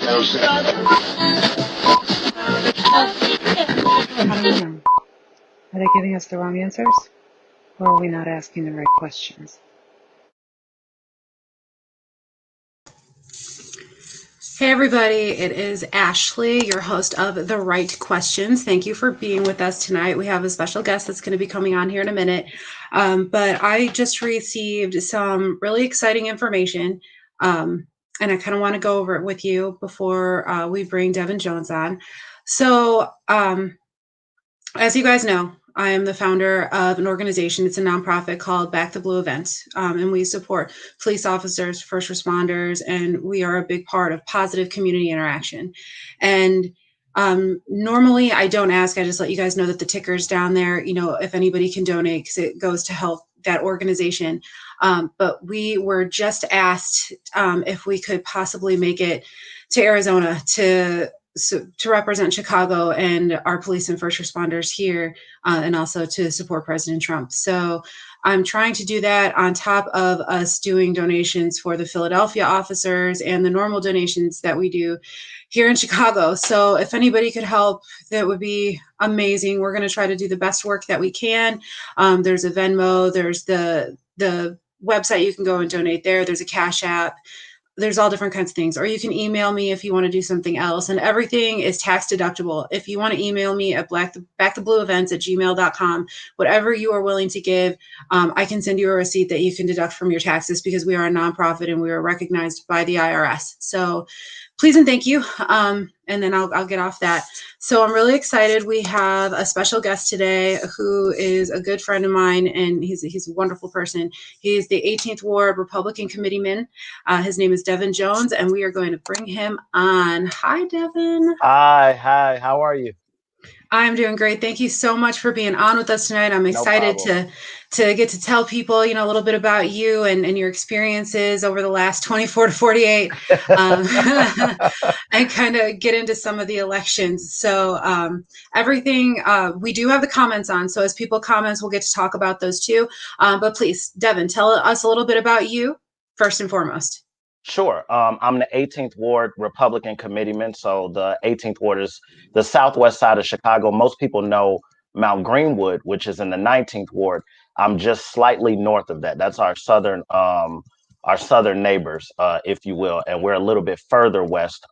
How do we know? Are they giving us the wrong answers? Or are we not asking the right questions? Hey everybody, it is Ashley, your host of The Right Questions. Thank you for being with us tonight. We have a special guest that's going to be coming on here in a minute. But I just received some really exciting information, and I kind of want to go over it with you before we bring Devin Jones on. So, as you guys know, I am the founder of an organization. It's a nonprofit called Back the Blue Events, and we support police officers, first responders, and we are a big part of positive community interaction. And normally I don't ask, I just let you guys know that the ticker's down there, if anybody can donate, because it goes to help that organization. But we were just asked if we could possibly make it to Arizona to represent Chicago and our police and first responders here, and also to support President Trump. So I'm trying to do that on top of us doing donations for the Philadelphia officers and the normal donations that we do here in Chicago. So if anybody could help, that would be amazing. We're going to try to do the best work that we can. There's a Venmo, there's the website you can go and donate there. There's a Cash App. There's all different kinds of things. Or you can email me if you want to do something else. And everything is tax deductible. If you want to email me at backtheblueevents@gmail.com, whatever you are willing to give, I can send you a receipt that you can deduct from your taxes, because we are a nonprofit and we are recognized by the IRS. So please and thank you. And then I'll get off that. So I'm really excited. We have a special guest today who is a good friend of mine, and he's a wonderful person. He's the 18th Ward Republican Committeeman. His name is Devin Jones, and we are going to bring him on. Hi, Devin. Hi. How are you? I'm doing great. Thank you so much for being on with us tonight. I'm excited to get to tell people, a little bit about you and your experiences over the last 24 to 48, and kind of get into some of the elections. So everything, we do have the comments on. So as people comment, we'll get to talk about those too. But please, Devin, tell us a little bit about you first and foremost. Sure. I'm the 18th Ward Republican Committeeman. So the 18th Ward is the southwest side of Chicago. Most people know Mount Greenwood, which is in the 19th Ward. I'm just slightly north of that. That's our southern neighbors, if you will. And we're a little bit further west.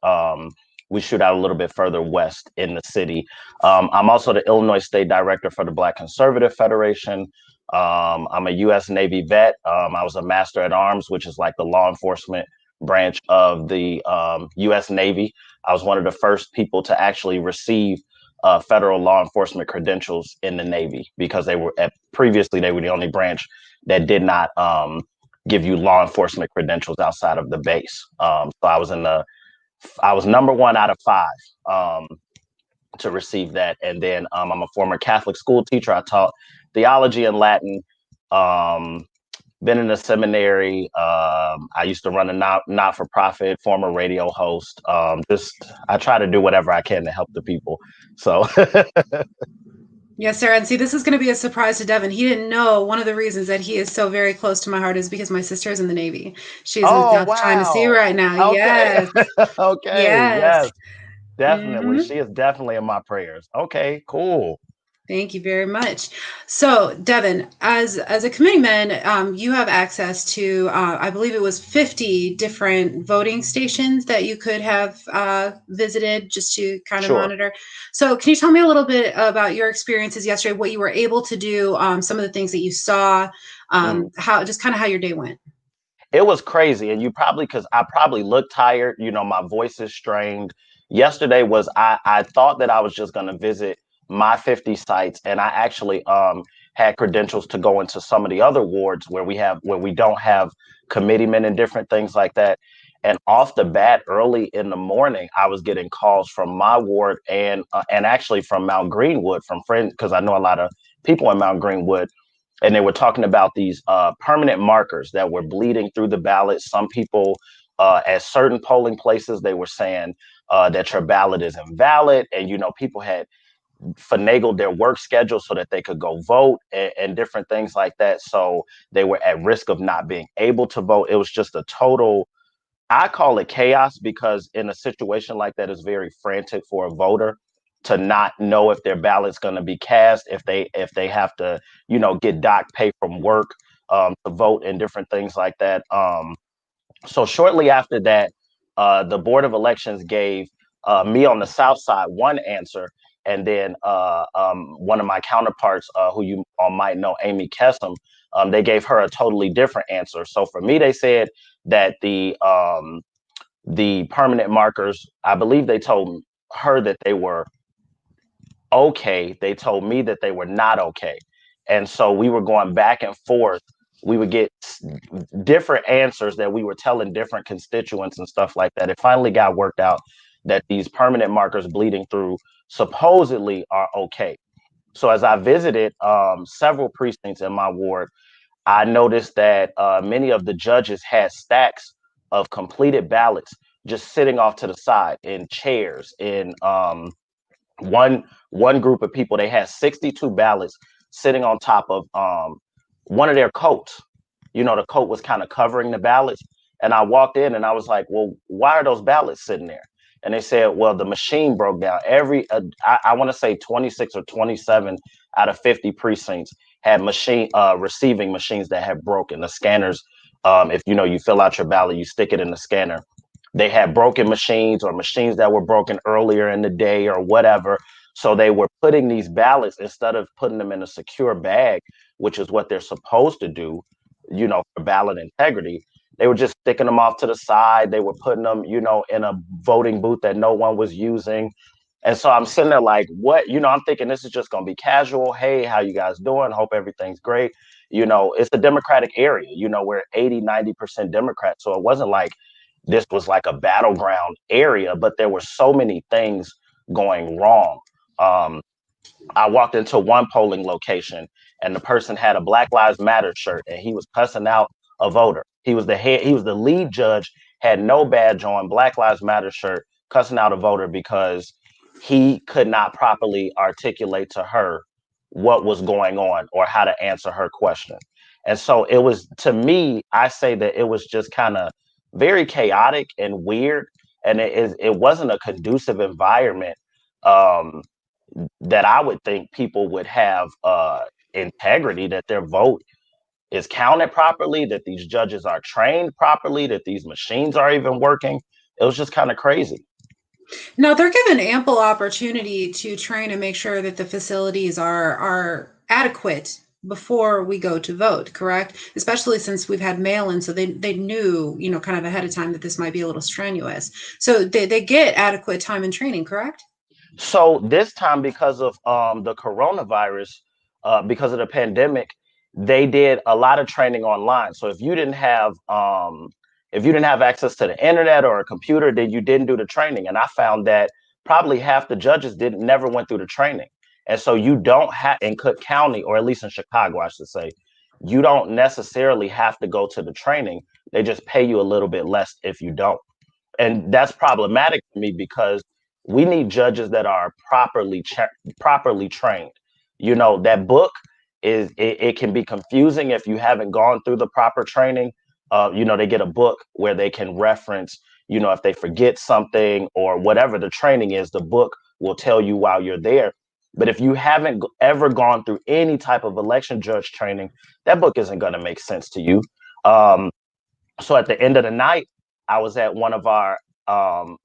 We shoot out a little bit further west in the city. I'm also the Illinois State Director for the Black Conservative Federation. I'm a U.S. Navy vet. I was a Master at Arms, which is like the law enforcement branch of the U.S. Navy. I was one of the first people to actually receive federal law enforcement credentials in the Navy, because previously they were the only branch that did not give you law enforcement credentials outside of the base. So I was number one out of five to receive that. And then I'm a former Catholic school teacher. I taught theology and Latin. Been in a seminary. I used to run a not-for-profit, former radio host. I try to do whatever I can to help the people. So. Yes, sir. And see, this is going to be a surprise to Devin. He didn't know one of the reasons that he is so very close to my heart is because my sister is in the Navy. She's in South China Sea right now. Okay. Yes. Okay. Yes. Definitely. Mm-hmm. She is definitely in my prayers. Okay, cool. Thank you very much. So, Devin, as a committeeman, you have access to, I believe it was 50 different voting stations that you could have visited just to kind of monitor. So can you tell me a little bit about your experiences yesterday, what you were able to do, some of the things that you saw, how your day went? It was crazy. And because I probably look tired, my voice is strained. Yesterday I thought that I was just going to visit my 50 sites, and I actually had credentials to go into some of the other wards where we don't have committeemen and different things like that. And off the bat, early in the morning, I was getting calls from my ward and actually from Mount Greenwood, from friends, because I know a lot of people in Mount Greenwood, and they were talking about these permanent markers that were bleeding through the ballot. Some people at certain polling places, they were saying that your ballot is invalid, and people had finagled their work schedule so that they could go vote and different things like that. So they were at risk of not being able to vote. It was just a total I call it chaos because in a situation like that, it's very frantic for a voter to not know if their ballot's going to be cast, if they have to, get doc pay from work to vote and different things like that. So shortly after that, the Board of Elections gave me on the South Side one answer, and then one of my counterparts, who you all might know, Amy Kessam, they gave her a totally different answer. So for me, they said that the permanent markers, I believe they told her that they were okay. They told me that they were not okay. And so we were going back and forth. We would get different answers that we were telling different constituents and stuff like that. It finally got worked out that these permanent markers bleeding through supposedly are okay. So as I visited several precincts in my ward, I noticed that many of the judges had stacks of completed ballots just sitting off to the side in chairs in one one group of people. They had 62 ballots sitting on top of one of their coats. The coat was kind of covering the ballots, and I walked in and I was like, well, why are those ballots sitting there? And they said, well, the machine broke down. I want to say 26 or 27 out of 50 precincts had machine receiving machines that had broken. The scanners, if you fill out your ballot, you stick it in the scanner. They had broken machines or machines that were broken earlier in the day or whatever. So they were putting these ballots, instead of putting them in a secure bag, which is what they're supposed to do, for ballot integrity. They were just sticking them off to the side. They were putting them, in a voting booth that no one was using. And so I'm sitting there like, what? I'm thinking this is just going to be casual. Hey, how you guys doing? Hope everything's great. It's a Democratic area. We're 80-90% Democrat. So it wasn't like this was like a battleground area, but there were so many things going wrong. Um, I walked into one polling location and the person had a Black Lives Matter shirt and he was cussing out a voter. He was the lead judge, had no badge on, Black Lives Matter shirt, cussing out a voter because he could not properly articulate to her what was going on or how to answer her question. And so it was, to me, I say that it was just kind of very chaotic and weird. And it wasn't a conducive environment um, that I would think people would have integrity, that their vote is counted properly, that these judges are trained properly, that these machines are even working. It was just kind of crazy. No, they're given ample opportunity to train and make sure that the facilities are adequate before we go to vote, correct? Especially since we've had mail-in, so they knew, kind of ahead of time that this might be a little strenuous. So they get adequate time and training, correct? So this time, because of the coronavirus, because of the pandemic, they did a lot of training online. So if you didn't have access to the internet or a computer, then you didn't do the training. And I found that probably half the judges didn't never went through the training. And so you don't have, in Cook County, or at least in Chicago, I should say, you don't necessarily have to go to the training. They just pay you a little bit less if you don't. And that's problematic to me because we need judges that are properly trained. That book it can be confusing if you haven't gone through the proper training. They get a book where they can reference, if they forget something or whatever the training is, the book will tell you while you're there. But if you haven't ever gone through any type of election judge training, that book isn't going to make sense to you. um, so at the end of the night, I was at one of our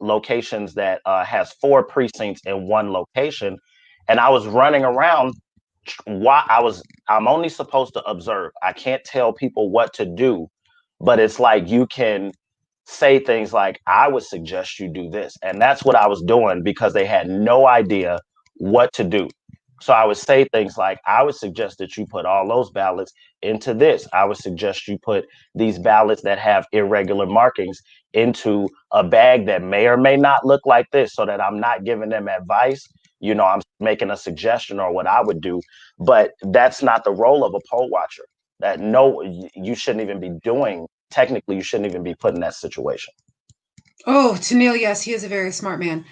locations that has 4 precincts in one location, and I was running around. I'm only supposed to observe. I can't tell people what to do, but it's like you can say things like, I would suggest you do this. And that's what I was doing because they had no idea what to do. So I would say things like, I would suggest that you put all those ballots into this. I would suggest you put these ballots that have irregular markings into a bag that may or may not look like this, so that I'm not giving them advice. I'm making a suggestion or what I would do, but that's not the role of a poll watcher. That no, you shouldn't even be doing. Technically, you shouldn't even be put in that situation. Oh, Tennille, yes, he is a very smart man.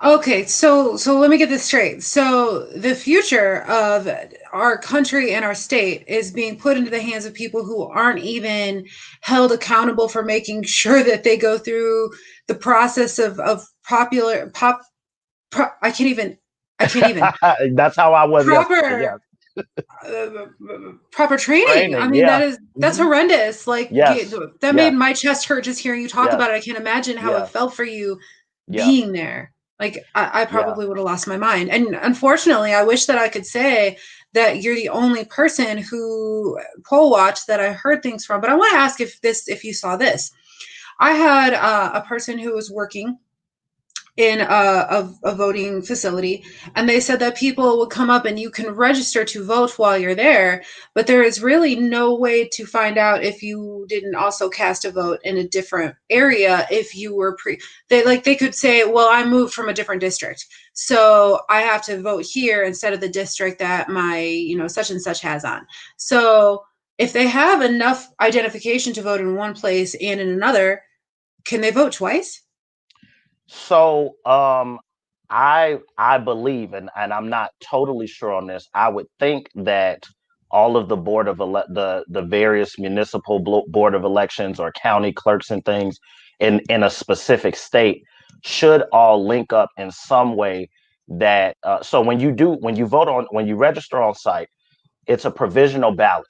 Okay, so let me get this straight. So the future of our country and our state is being put into the hands of people who aren't even held accountable for making sure that they go through the process of popular pop. I can't even. I can't even That's how I was yesterday. proper Yes. uh, proper training. I Training. mean, Yeah. that's Mhm. horrendous. Like Yes. that made Yes. my chest hurt just hearing you talk Yes. about it. I can't imagine how it Yeah. felt for you Yeah. being there. Like I Yeah. probably would have lost my mind. And unfortunately, I wish that I could say that you're the only person who poll watched that I heard things from. But I want to ask if you saw this. I had a person who was working in a voting facility, and they said that people would come up and you can register to vote while you're there, but there is really no way to find out if you didn't also cast a vote in a different area. If you were they could say, well, I moved from a different district, so I have to vote here instead of the district that my such and such has on. So if they have enough identification to vote in one place and in another, can they vote twice? So I believe, and I'm not totally sure on this. I would think that all of the the various municipal board of elections or county clerks and things in a specific state should all link up in some way. That so when you register on site, it's a provisional ballot.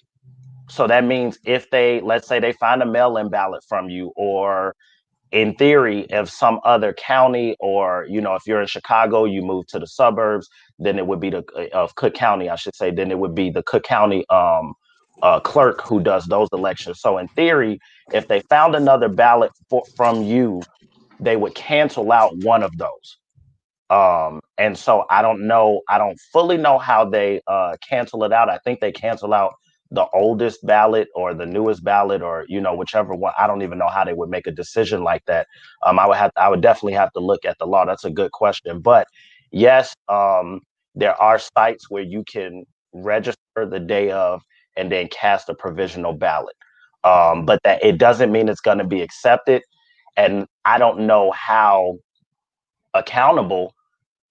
So that means if let's say they find a mail-in ballot from you, or in theory, if some other county, or if you're in Chicago, you move to the suburbs, then it would be the of Cook County, I should say. Then it would be the Cook County clerk who does those elections. So in theory, if they found another ballot from you, they would cancel out one of those. And so I don't fully know how they cancel it out. I think they cancel out the oldest ballot or the newest ballot, or whichever one. I don't even know how they would make a decision like that. I would definitely have to look at the law. That's a good question. But yes, there are sites where you can register the day of and then cast a provisional ballot. But that it doesn't mean it's going to be accepted. And I don't know how accountable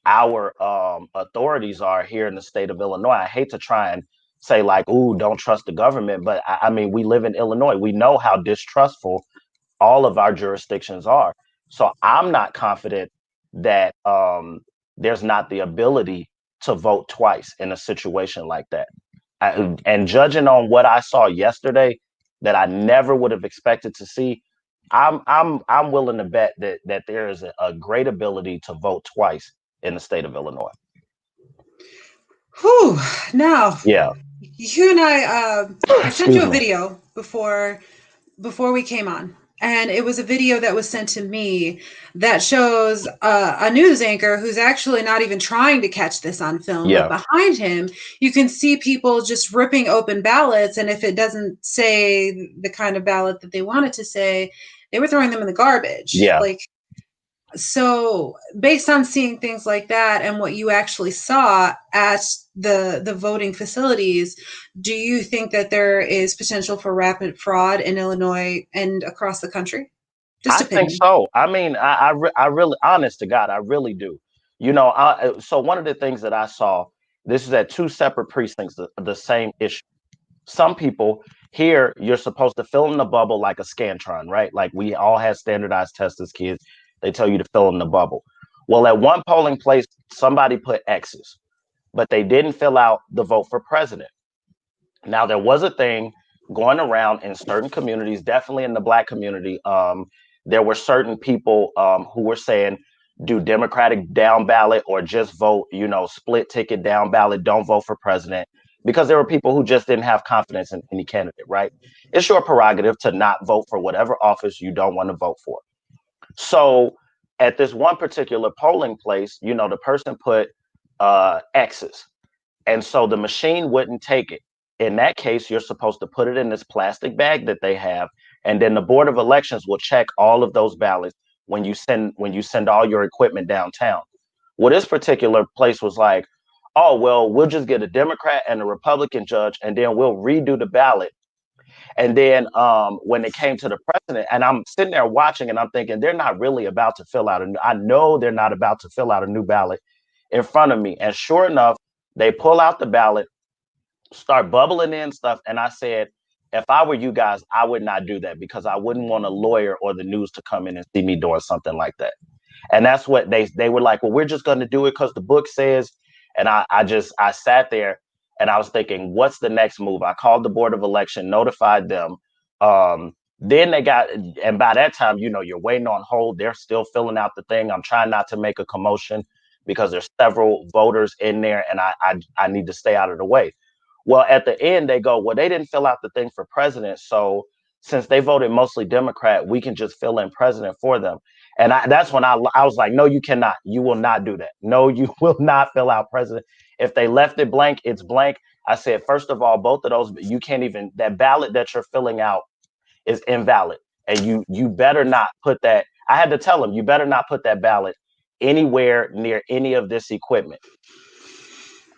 our authorities are here in the state of Illinois. I hate to try and say like, "Ooh, don't trust the government," but I mean, we live in Illinois. We know how distrustful all of our jurisdictions are. So I'm not confident that there's not the ability to vote twice in a situation like that. And judging on what I saw yesterday, that I never would have expected to see, I'm willing to bet that there is a great ability to vote twice in the state of Illinois. Whew. Now, Yeah. you and I sent you Excuse a me. video before we came on, and it was a video that was sent to me that shows a news anchor who's actually not even trying to catch this on film, but Yeah. behind him you can see people just ripping open ballots, and if it doesn't say the kind of ballot that they wanted to say, they were throwing them in the garbage. Yeah. Like, so based on seeing things like that and what you actually saw at the voting facilities, do you think that there is potential for rapid fraud in Illinois and across the country? Just I think opinion. so. I mean, I really, honest to God, I really do. So one of the things that I saw, this is at two separate precincts, the same issue. Some people here, you're supposed to fill in the bubble like a Scantron, right? Like we all had standardized tests as kids. They tell you to fill in the bubble. Well, at one polling place, somebody put X's, but they didn't fill out the vote for president. Now, there was a thing going around in certain communities, definitely in the Black community. There were certain people who were saying, do Democratic down ballot or just vote, split ticket down ballot, don't vote for president. Because there were people who just didn't have confidence in any candidate, right? It's your prerogative to not vote for whatever office you don't want to vote for. So at this one particular polling place, the person put X's. And so the machine wouldn't take it. In that case, you're supposed to put it in this plastic bag that they have, and then the Board of Elections will check all of those ballots when you send all your equipment downtown. Well, this particular place was like, oh well, we'll just get a Democrat and a Republican judge, and then we'll redo the ballot. And then when it came to the president, and I'm sitting there watching, and I'm thinking they're not really about to fill out I know they're not about to fill out a new ballot in front of me. And sure enough, they pull out the ballot, start bubbling in stuff, and I said, if I were you guys, I would not do that, because I wouldn't want a lawyer or the news to come in and see me doing something like that. And that's what they were like, well, we're just going to do it because the book says. And I sat there and I was thinking, what's the next move? I called the Board of Election, notified them. Then they got, and by that time, you're waiting on hold. They're still filling out the thing. I'm trying not to make a commotion because there's several voters in there, and I need to stay out of the way. Well, at the end, they go, well, they didn't fill out the thing for president. So since they voted mostly Democrat, we can just fill in president for them. And that's when I was like, no, you cannot. You will not do that. No, you will not fill out president. If they left it blank, it's blank. I said, first of all, both of those, you can't even, that ballot that you're filling out is invalid. And you better not put that. I had to tell them, you better not put that ballot anywhere near any of this equipment.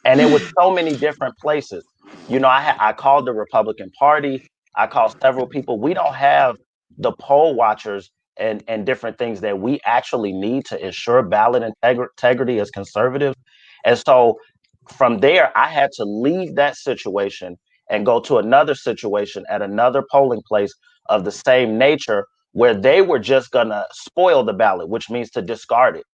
And it was so many different places. I called the Republican Party. I called several people. We don't have the poll watchers and different things that we actually need to ensure ballot integrity as conservatives. And so from there, I had to leave that situation and go to another situation at another polling place of the same nature, where they were just going to spoil the ballot, which means to discard it.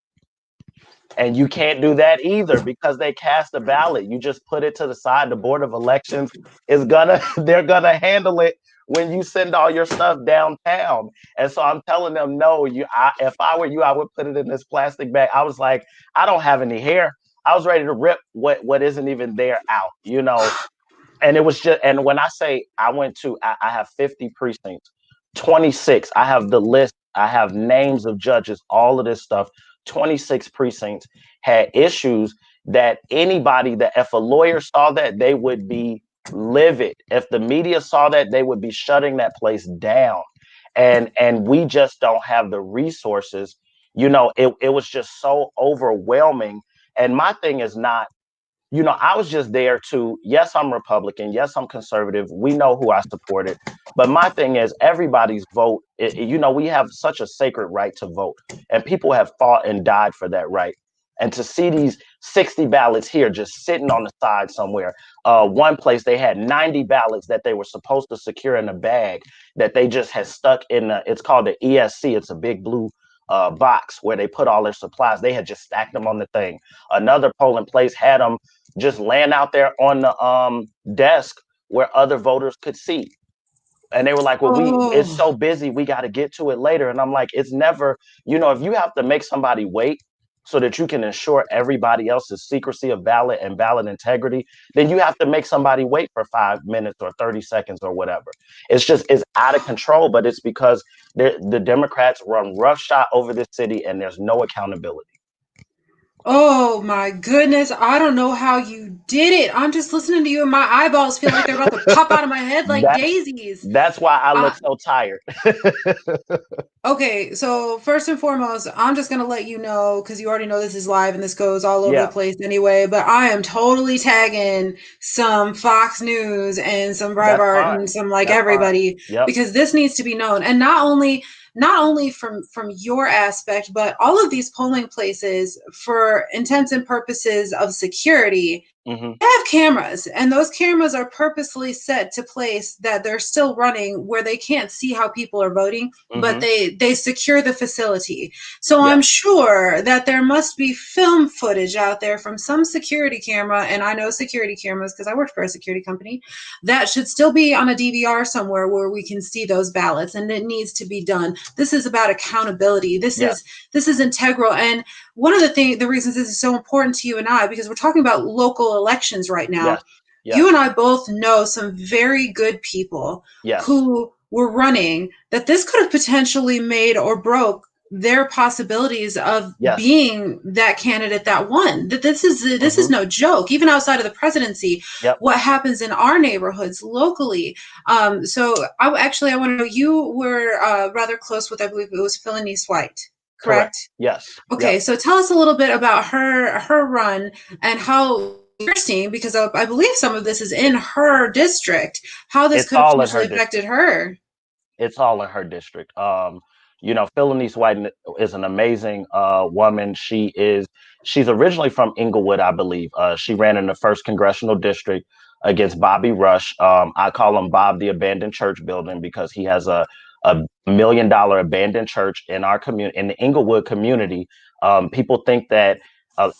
And you can't do that either, because they cast a ballot. You just put it to the side. The Board of Elections they're gonna handle it when you send all your stuff downtown. And so I'm telling them, no, if I were you, I would put it in this plastic bag. I was like, I don't have any hair. I was ready to rip what isn't even there out, And it was just, and when I say I have 50 precincts, 26, I have the list, I have names of judges, all of this stuff. 26 precincts had issues that if a lawyer saw that, they would be livid. If the media saw that, they would be shutting that place down. And we just don't have the resources. It was just so overwhelming. And my thing is not, I was just there to, yes, I'm Republican. Yes, I'm conservative. We know who I supported. But my thing is, everybody's vote, we have such a sacred right to vote, and people have fought and died for that right. And to see these 60 ballots here just sitting on the side somewhere, one place they had 90 ballots that they were supposed to secure in a bag that they just had stuck in, it's called the ESC. It's a big blue box where they put all their supplies. They had just stacked them on the thing. Another polling place had them just laying out there on the desk where other voters could see. And they were like, well, it's so busy, we got to get to it later. And I'm like, it's never, if you have to make somebody wait so that you can ensure everybody else's secrecy of ballot and ballot integrity, then you have to make somebody wait for 5 minutes or 30 seconds or whatever. It's out of control, but it's because the Democrats run roughshod over this city, and there's no accountability. Oh my goodness. I don't know how you did it. I'm just listening to you and my eyeballs feel like they're about to pop out of my head like daisies. That's why I look so tired. Okay, so first and foremost, I'm just going to let you know, because you already know this is live and this goes all over the place anyway, but I am totally tagging some Fox News and some Breitbart and some everybody, because this needs to be known. And not only from your aspect, but all of these polling places, for intents and purposes of security, they have cameras, and those cameras are purposely set to place that they're still running where they can't see how people are voting, but they secure the facility. So I'm sure that there must be film footage out there from some security camera, and I know security cameras because I worked for a security company, that should still be on a DVR somewhere where we can see those ballots, and it needs to be done. This is about accountability. This is integral. And one of the reasons this is so important to you and I, because we're talking about local elections right now. You and I both know some very good people who were running that this could have potentially made or broke their possibilities of being that candidate that won. That this is no joke. Even outside of the presidency, what happens in our neighborhoods locally. So I want to know, you were rather close with, I believe it was Philanice White. Correct? Yes. Okay, so tell us a little bit about her run and how you're seeing, because I believe some of this is in her district, how this It's could have all in potentially her affected district. her. It's all in her district. Philanice White is an amazing woman. She's originally from Inglewood, I believe. She ran in the first congressional district against Bobby Rush. I call him Bob the Abandoned Church Building because he has a $1 million abandoned church in our community, in the Inglewood community. People think that uh,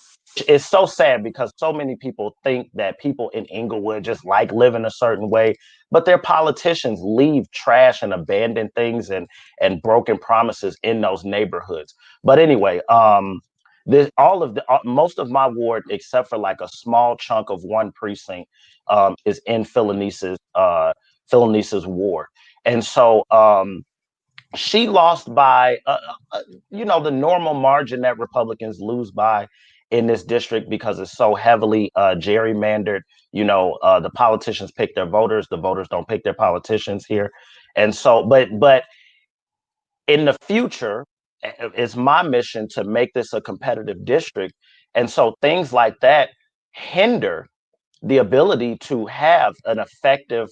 it's so sad because so many people think that people in Inglewood just like living a certain way, but their politicians leave trash and abandoned things and broken promises in those neighborhoods. But anyway, this all of the most of my ward, except for like a small chunk of one precinct, is in Philanice's ward, and so she lost by the normal margin that Republicans lose by in this district because it's so heavily gerrymandered. The politicians pick their voters, the voters don't pick their politicians here. And so but in the future, it's my mission to make this a competitive district. And so things like that hinder the ability to have an effective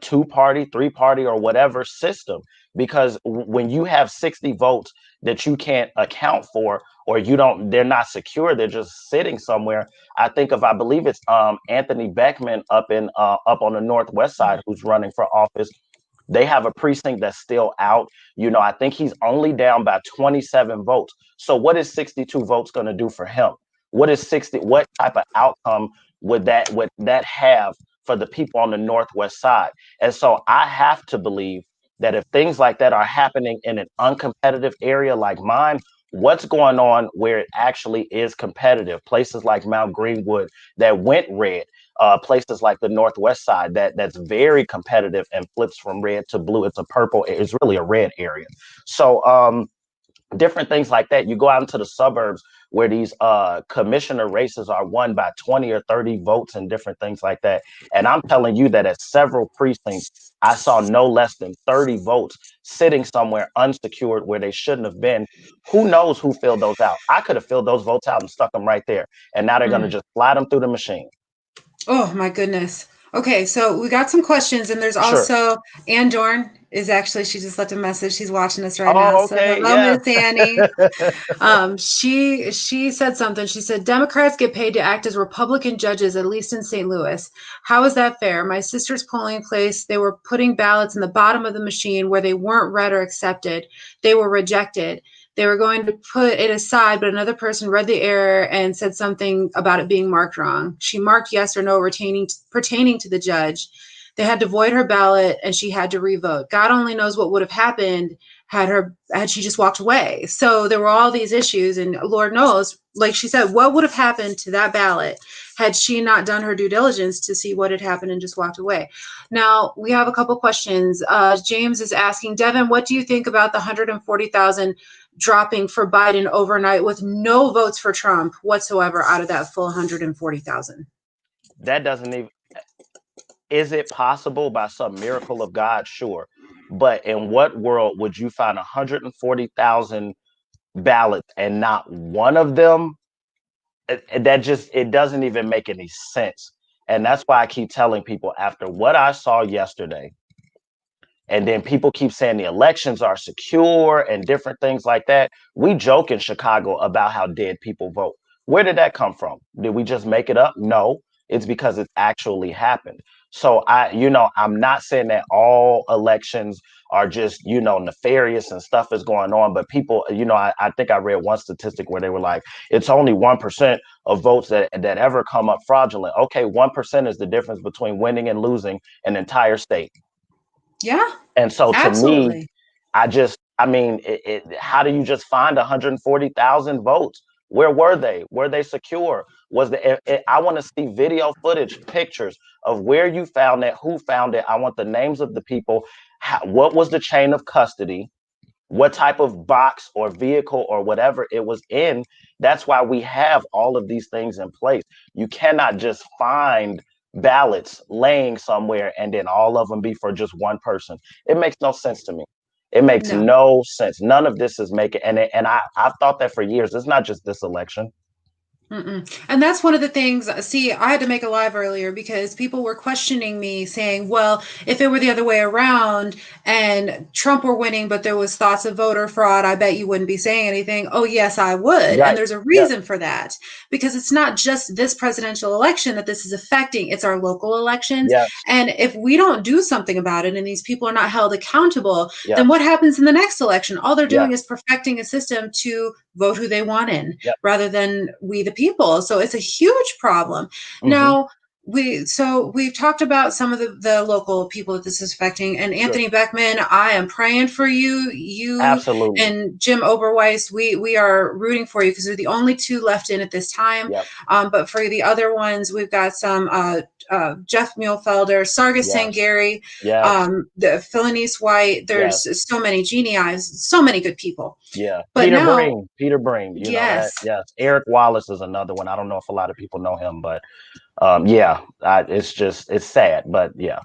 two-party, three-party, or whatever system. Because when you have 60 votes that you can't account for, or they're not secure, they're just sitting somewhere. I believe it's Anthony Beckman up on the Northwest side who's running for office. They have a precinct that's still out. I think he's only down by 27 votes. So what is 62 votes going to do for him? What type of outcome would that have for the people on the Northwest side? And so I have to believe that if things like that are happening in an uncompetitive area like mine, what's going on where it actually is competitive? Places like Mount Greenwood that went red, places like the Northwest side that's very competitive and flips from red to blue. It's a purple. It's really a red area. So different things like that. You go out into the suburbs where these commissioner races are won by 20 or 30 votes and different things like that. And I'm telling you that at several precincts, I saw no less than 30 votes sitting somewhere unsecured where they shouldn't have been. Who knows who filled those out? I could have filled those votes out and stuck them right there. And now they're going to just slide them through the machine. Oh my goodness. Okay, so we got some questions, and there's Sure. also Ann Dorn is actually, she just left a message. She's watching us right now. Oh, So okay. hello, Yes. Miss Annie. She said something. She said Democrats get paid to act as Republican judges, at least in St. Louis. How is that fair? My sister's polling place, they were putting ballots in the bottom of the machine where they weren't read or accepted. They were rejected. They were going to put it aside, but another person read the error and said something about it being marked wrong. She marked yes or no pertaining to the judge. They had to void her ballot and she had to revote. God only knows what would have happened had she just walked away. So there were all these issues, and Lord knows, like she said, what would have happened to that ballot had she not done her due diligence to see what had happened and just walked away. Now we have a couple questions. James is asking, Devin, what do you think about the 140,000 dropping for Biden overnight with no votes for Trump whatsoever out of that full 140,000? That doesn't even. Is it possible by some miracle of God? Sure. But in what world would you find 140,000 ballots and not one of them? It doesn't even make any sense. And that's why I keep telling people after what I saw yesterday, and then people keep saying the elections are secure and different things like that. We joke in Chicago about how dead people vote. Where did that come from? Did we just make it up? No, it's because it actually happened. So I'm not saying that all elections are just, nefarious and stuff is going on, but people, I think I read one statistic where they were like, it's only 1% of votes that ever come up fraudulent. Okay, 1% is the difference between winning and losing an entire state. Yeah, And so to me, absolutely. how do you just find 140,000 votes? Where were they? Were they secure? I want to see video footage, pictures of where you found it, who found it. I want the names of the people. What was the chain of custody? What type of box or vehicle or whatever it was in? That's why we have all of these things in place. You cannot just find ballots laying somewhere and then all of them be for just one person. It makes no sense to me. It makes No. no sense. None of this is making, I've thought that for years. It's not just this election. And that's one of the things. See, I had to make a live earlier because people were questioning me, saying, well, if it were the other way around and Trump were winning, but there was thoughts of voter fraud, I bet you wouldn't be saying anything. Oh, yes, I would. And Right. there's a Yeah. reason for that, because it's not just this presidential election that this is affecting, it's our local elections. Yes. And if we don't do something about it and these people are not held accountable, then Yes. what happens in the next election? All they're doing Yes. is perfecting a system to vote who they want in Yep. rather than we the people. So it's a huge problem. Mm-hmm. Now, we've talked about some of the local people that this is affecting. And Sure. Anthony Beckman, I am praying for you. You Absolutely. and Jim Oberweis, we are rooting for you because they're the only two left in at this time. Yep. But for the other ones, we've got some Jeff Muehlfelder, Sargis Yes. Sangari, Yes. the Philanese White. There's Yes. so many Genie Eyes, so many good people. Yeah. But now, Peter Breen, you know that. yes. Yes. Eric Wallace is another one. I don't know if a lot of people know him, but it's sad, but yeah.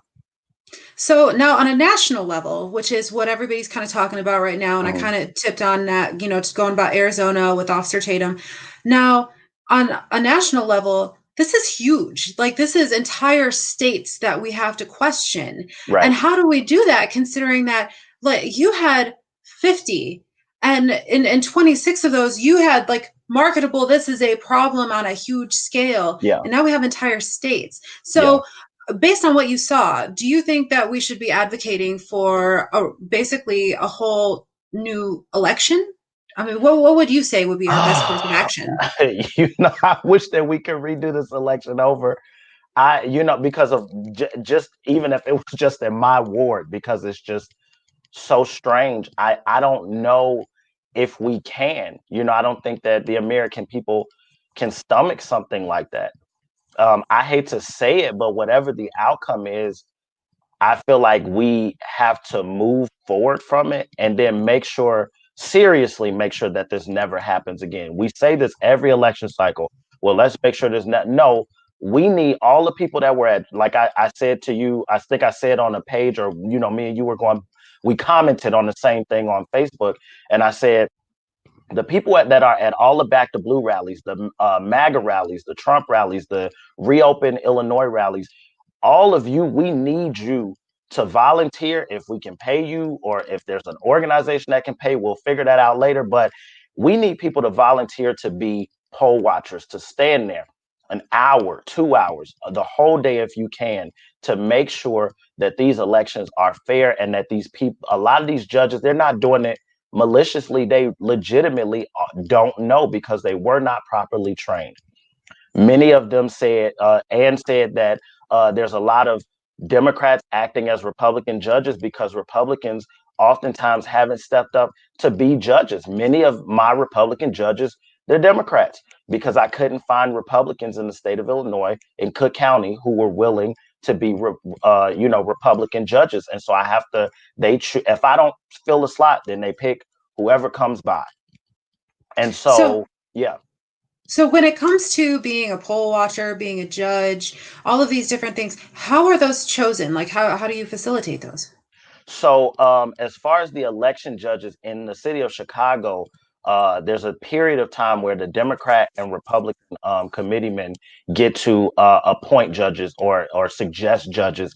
So now on a national level, which is what everybody's kind of talking about right now, and I Mhm. kind of tipped on that, just going about Arizona with Officer Tatum. Now, on a national level, this is huge. Like, this is entire states that we have to question. Right. And how do we do that considering that, like, you had 50 and in 26 of those you had like marketable, this is a problem on a huge scale, Yeah. and now we have entire states. Yeah. So based on what you saw, do you think that we should be advocating for basically a whole new election? I mean, what would you say would be our best course of action? I wish that we could redo this election over. Because of just even if it was just in my ward, because it's just so strange. I don't know if we can. I don't think that the American people can stomach something like that. I hate to say it, but whatever the outcome is, I feel like we have to move forward from it and then seriously make sure that this never happens again. We say this every election cycle. Well, let's make sure there's not. No, we need all the people that were like I said to you, I think I said on a page, or, me and you we commented on the same thing on Facebook. And I said, the people that are at all the Back to Blue rallies, the MAGA rallies, the Trump rallies, the Reopen Illinois rallies, all of you, we need you to volunteer if we can pay you, or if there's an organization that can pay, we'll figure that out later. But we need people to volunteer to be poll watchers, to stand there an hour, 2 hours, the whole day if you can, to make sure that these elections are fair and that these people, a lot of these judges, they're not doing it maliciously. They legitimately don't know because they were not properly trained. Many of them said that there's a lot of Democrats acting as Republican judges because Republicans oftentimes haven't stepped up to be judges. Many of my Republican judges, they're Democrats, because I couldn't find Republicans in the state of Illinois, in Cook County, who were willing to be, Republican judges. And so I have to, if I don't fill a slot, then they pick whoever comes by. And So so, yeah. So when it comes to being a poll watcher, being a judge, all of these different things, how are those chosen? Like how do you facilitate those? So, as far as the election judges in the city of Chicago, there's a period of time where the Democrat and Republican committeemen get to appoint judges or suggest judges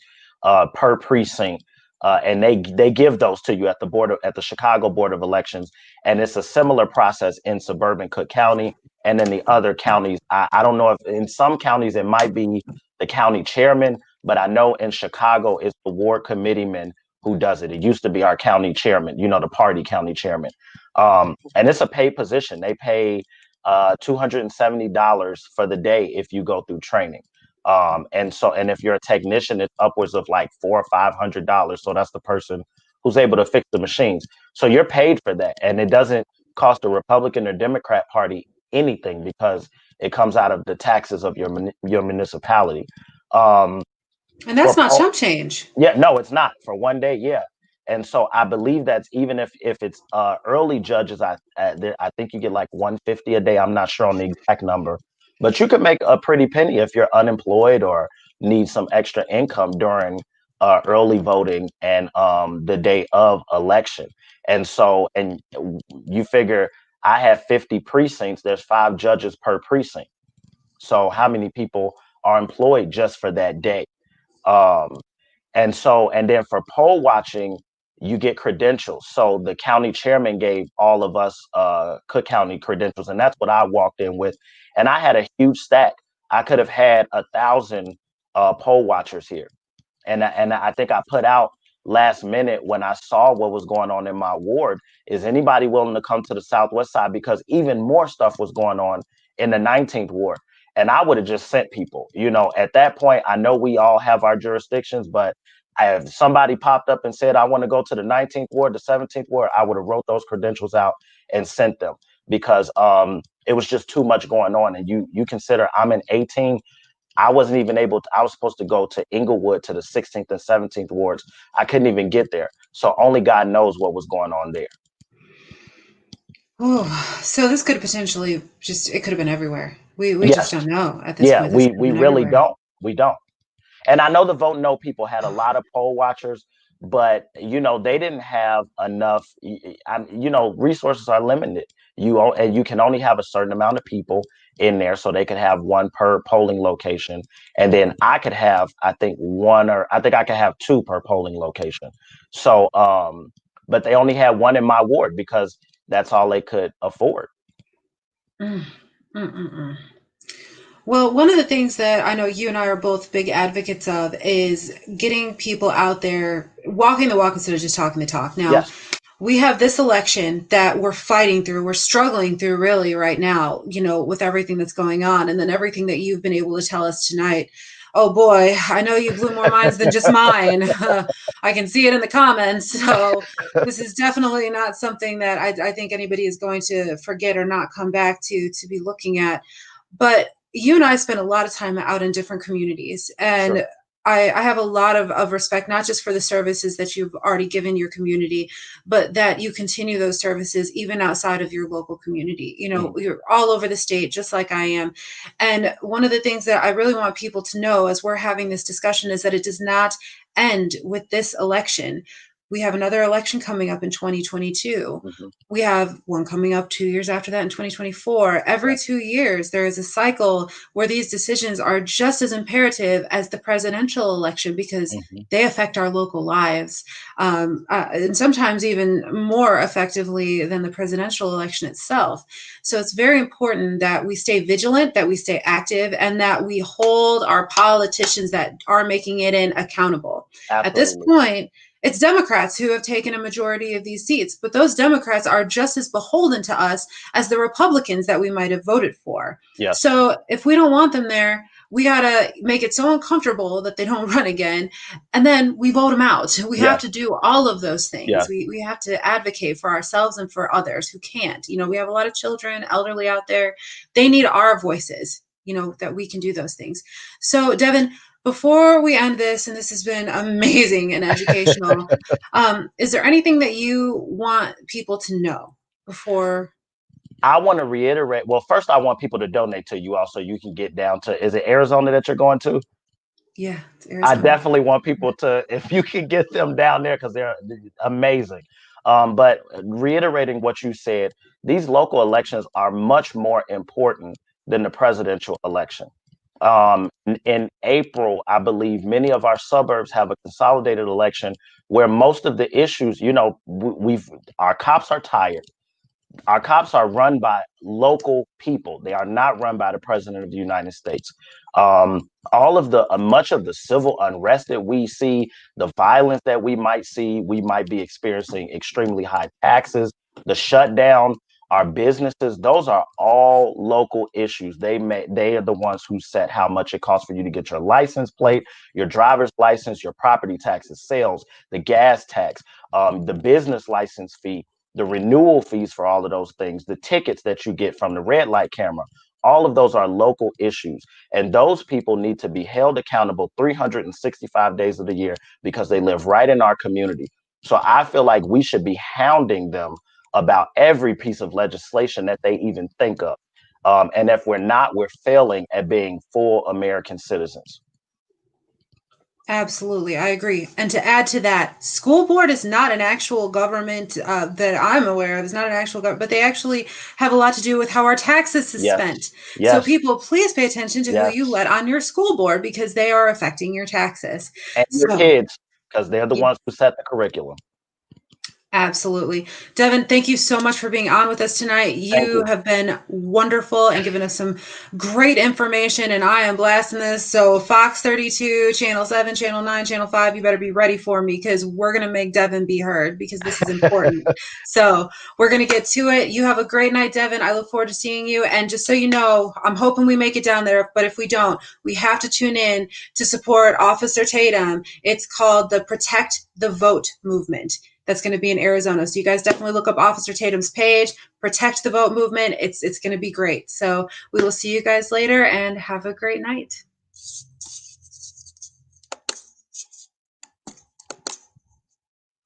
per precinct, and they give those to you at the Chicago Board of Elections, and it's a similar process in suburban Cook County and in the other counties. I don't know if in some counties it might be the county chairman, but I know in Chicago it's the ward committeeman who does it. It used to be our county chairman, the party county chairman. And it's a paid position. They pay $270 for the day if you go through training. And if you're a technician, it's upwards of like $400 or $500. So that's the person who's able to fix the machines. So you're paid for that. And it doesn't cost the Republican or Democrat party anything because it comes out of the taxes of your municipality. And that's not chump change. Yeah, no, it's not for one day. Yeah. And so I believe that's even if it's early judges, I think you get like 150 a day. I'm not sure on the exact number, but you could make a pretty penny if you're unemployed or need some extra income during early voting and the day of election. And you figure I have 50 precincts. There's 5 judges per precinct. So how many people are employed just for that day? Um, and then for poll watching, you get credentials. So the county chairman gave all of us Cook County credentials, and that's what I walked in with. And I had a huge stack. I could have had 1,000 poll watchers here. And I think I put out last minute when I saw what was going on in my ward, is anybody willing to come to the southwest side, because even more stuff was going on in the 19th ward. And I would have just sent people. At that point, I know we all have our jurisdictions, but if somebody popped up and said, I want to go to the 19th ward, the 17th ward, I would have wrote those credentials out and sent them, because it was just too much going on. And you consider I'm in 18. I wasn't even able to, I was supposed to go to Inglewood to the 16th and 17th wards. I couldn't even get there. So only God knows what was going on there. Oh, so this could potentially it could have been everywhere. We just Yes. don't know at this Yeah, point. This we could have we been really everywhere. don't. We don't. And I know the Vote No people had a lot of poll watchers, but they didn't have enough. Resources are limited. And you can only have a certain amount of people in there, so they could have one per polling location. And then I could have, I think I could have two per polling location. So, but they only had one in my ward because that's all they could afford. Mm, mm, mm, mm. Well, one of the things that I know you and I are both big advocates of is getting people out there, walking the walk instead of just talking the talk. Now, Yes. we have this election that we're fighting through, we're struggling through really right now, with everything that's going on, and then everything that you've been able to tell us tonight. Oh boy, I know you blew more minds than just mine. I can see it in the comments. So this is definitely not something that I think anybody is going to forget or not come back to be looking at. But you and I spend a lot of time out in different communities, and Sure. I have a lot of respect, not just for the services that you've already given your community, but that you continue those services even outside of your local community. Mm. You're all over the state, just like I am. And one of the things that I really want people to know as we're having this discussion is that it does not end with this election. We have another election coming up in 2022. Mm-hmm. We have one coming up 2 years after that in 2024. Every Right. 2 years, there is a cycle where these decisions are just as imperative as the presidential election because Mm-hmm. they affect our local lives, and sometimes even more effectively than the presidential election itself. So it's very important that we stay vigilant, that we stay active, and that we hold our politicians that are making it in accountable. At this Absolutely. point, it's Democrats who have taken a majority of these seats, but those Democrats are just as beholden to us as the Republicans that we might have voted for. Yes. So if we don't want them there, we got to make it so uncomfortable that they don't run again. And then we vote them out. We have Yes. to do all of those things. Yes. We have to advocate for ourselves and for others who can't. We have a lot of children, elderly out there. They need our voices, that we can do those things. So, Devin, before we end this, and this has been amazing and educational, is there anything that you want people to know before? I want to reiterate. Well, first, I want people to donate to you also. You can get down to, is it Arizona that you're going to? Yeah, it's I Arizona. definitely want people to, if you can get them down there, because they're amazing. But reiterating what you said, these local elections are much more important than the presidential election. In April, I believe many of our suburbs have a consolidated election where most of the issues, our cops are tired. Our cops are run by local people. They are not run by the president of the United States. All of the much of the civil unrest that we see, the violence that we might be experiencing extremely high taxes, the shutdown, our businesses, those are all local issues. They are the ones who set how much it costs for you to get your license plate, your driver's license, your property taxes, sales, the gas tax, the business license fee, the renewal fees for all of those things, the tickets that you get from the red light camera. All of those are local issues. And those people need to be held accountable 365 days of the year because they live right in our community. So I feel like we should be hounding them about every piece of legislation that they even think of. And if we're not, we're failing at being full American citizens. Absolutely, I agree. And to add to that, school board is not an actual government that I'm aware of. It's not an actual government, but they actually have a lot to do with how our taxes is Yes, spent. So yes, people, please pay attention to who you yes. let on your school board because they are affecting your taxes. And your So kids, because they're the ones who set the curriculum. absolutely. Devin, thank you so much for being on with us tonight. Thank You you. have been wonderful and given us some great information, and I am blasting this. So, Fox 32, Channel 7, Channel 9, Channel 5, you better be ready for me because we're going to make Devin be heard because this is important. So, we're going to get to it. You have a great night, Devin. I look forward to seeing you. And just so you know, I'm hoping we make it down there, but if we don't, we have to tune in to support Officer Tatum. It's called the Protect the Vote movement. That's going to be in Arizona. So you guys definitely look up Officer Tatum's page, protect the vote movement. It's going to be great. So we will see you guys later and have a great night.